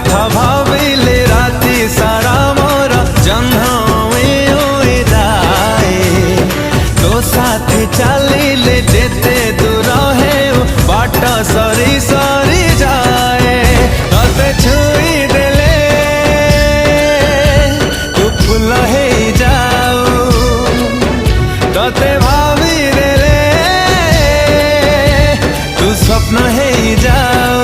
कथा भाविले राति सारा मोर जन्म जाए। तो साथी चलिले जेते दूर है बाट सरी सरी जाए। तते छुई देले तू फूल है जाऊ, तते भाभी देले तू स्वप्न है जाऊ।